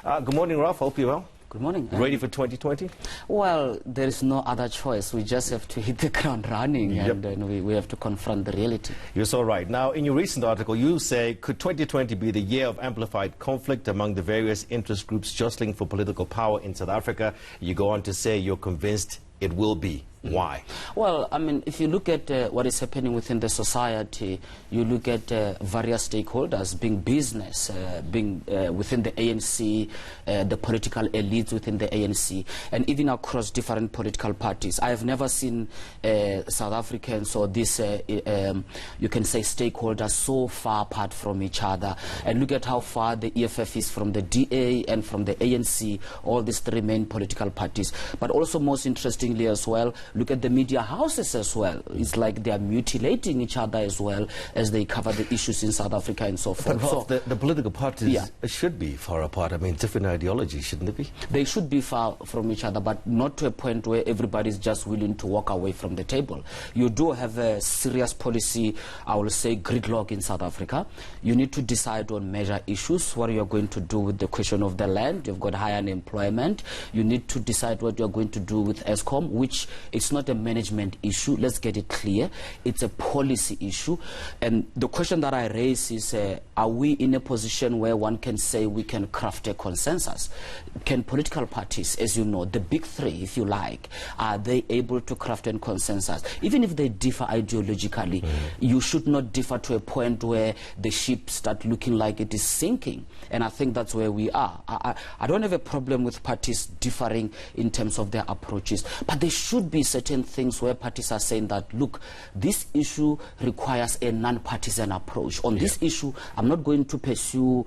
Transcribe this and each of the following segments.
Good morning, Ralph. Hope you're well. Good morning. Ready for 2020? Well, there is no other choice. We just have to hit the ground running, and we have to confront the reality. You're so right. Now, in your recent article, you say, could 2020 be the year of amplified conflict among the various interest groups jostling for political power in South Africa? You go on to say you're convinced it will be. Why? Well, I mean, if you look at what is happening within the society, you look at various stakeholders, being business, being within the ANC, the political elites within the ANC, and even across different political parties. I have never seen South Africans or this, you can say, stakeholders so far apart from each other. And look at how far the EFF is from the DA and from the ANC, all these three main political parties. But also, most interestingly as well, look at the media houses as well. It's like they are mutilating each other as well as they cover the issues in South Africa and so forth. But Rolf, the political parties should be far apart. I mean, different ideologies, shouldn't they be? They should be far from each other, but not to a point where everybody is just willing to walk away from the table. You do have a serious policy, I will say, gridlock in South Africa. You need to decide on major issues, what you're going to do with the question of the land. You've got high unemployment. You need to decide what you're going to do with Eskom, which it's not a management issue. Let's get it clear. It's a policy issue. And the question that I raise is, are we in a position where one can say we can craft a consensus? Can political parties, as you know, the big three, if you like, are they able to craft a consensus? Even if they differ ideologically, you should not differ to a point where the ship start looking like it is sinking. And I think that's where we are. I don't have a problem with parties differing in terms of their approaches, but there should be certain things where parties are saying that, look, this issue requires a non-partisan approach. On this issue, I'm not going to pursue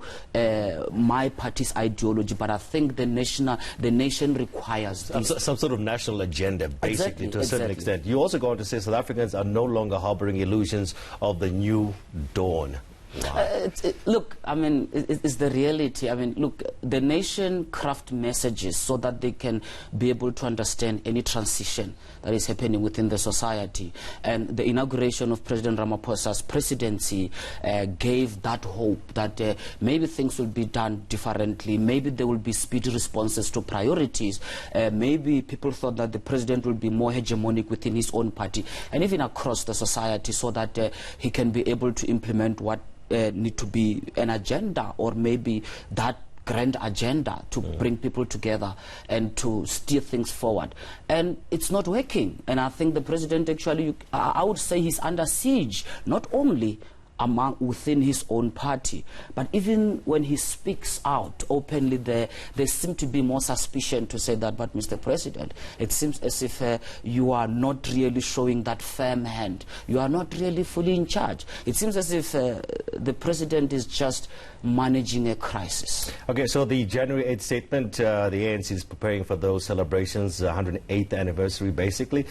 my party's ideology, but I think the nation requires this. Some sort of national agenda, basically, to a certain extent. You also go on to say South Africans are no longer harboring illusions of the new dawn. Look, I mean, it's the reality. I mean, look, the nation craft messages so that they can be able to understand any transition that is happening within the society. And the inauguration of President Ramaphosa's presidency gave that hope that maybe things will be done differently. Maybe there will be speedy responses to priorities. Maybe people thought that the president will be more hegemonic within his own party and even across the society, so that he can be able to implement what need to be an agenda, or maybe that grand agenda to bring people together and to steer things forward. And it's not working. And I think the president actually, I would say he's under siege, not only within his own party, but even when he speaks out openly, there seems to be more suspicion to say that, but Mr. President, it seems as if you are not really showing that firm hand. You are not really fully in charge. It seems as if the president is just managing a crisis. Okay, so the January 8th statement, the ANC is preparing for those celebrations, 108th anniversary, basically.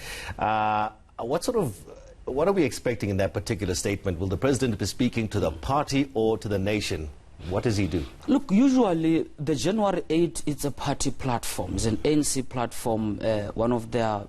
What are we expecting in that particular statement? Will the president be speaking to the party or to the nation? What does he do? Look, usually the January 8th is a party platform. It's an ANC platform, one of their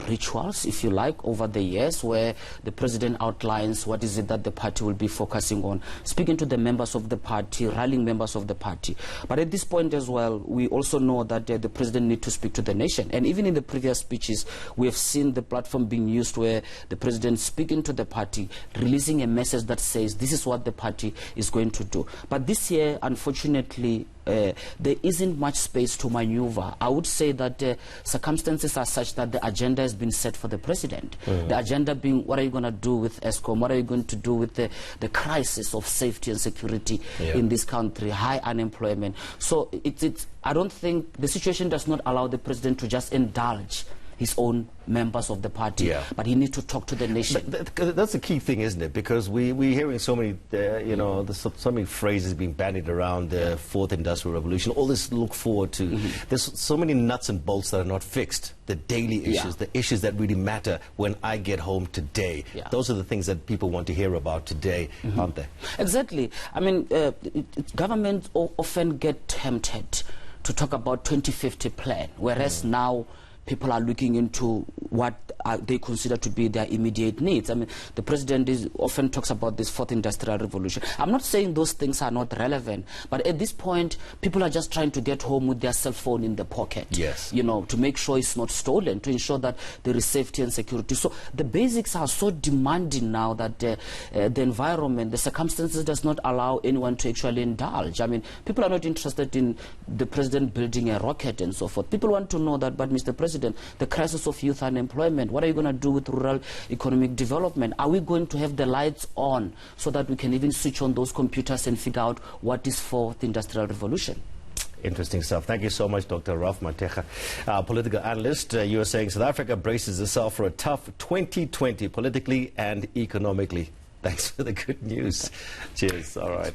rituals, if you like, over the years, where the president outlines what is it that the party will be focusing on, speaking to the members of the party, rallying members of the party. But at this point as well, we also know that the president needs to speak to the nation. And even in the previous speeches, we have seen the platform being used where the president speaking to the party, releasing a message that says this is what the party is going to do. But this year, unfortunately, there isn't much space to maneuver. I would say that circumstances are such that the agenda has been set for the president. The agenda being, what are you going to do with Eskom? What are you going to do with the crisis of safety and security in this country, high unemployment? So I don't think the situation does not allow the president to just indulge his own members of the party, but he needs to talk to the nation. But that's the key thing, isn't it? Because we're hearing so many, there's so many phrases being bandied around, the fourth industrial revolution, all this to look forward to. There's so many nuts and bolts that are not fixed. The daily issues, the issues that really matter when I get home today. Those are the things that people want to hear about today, aren't they? Exactly. I mean, governments often get tempted to talk about 2050 plan, whereas now people are looking into what they consider to be their immediate needs. I mean, the president often talks about this fourth industrial revolution. I'm not saying those things are not relevant, but at this point, people are just trying to get home with their cell phone in the pocket. Yes. You know, to make sure it's not stolen, to ensure that there is safety and security. So the basics are so demanding now that the environment, the circumstances does not allow anyone to actually indulge. I mean, people are not interested in the president building a rocket and so forth. People want to know that, but Mr. President, the crisis of youth unemployment, what are you going to do with rural economic development? Are we going to have the lights on so that we can even switch on those computers and figure out what is fourth industrial revolution? Interesting stuff. Thank you so much, Dr. Ralph Mathekga, political analyst. You were saying South Africa braces itself for a tough 2020 politically and economically. Thanks for the good news. Cheers. All right.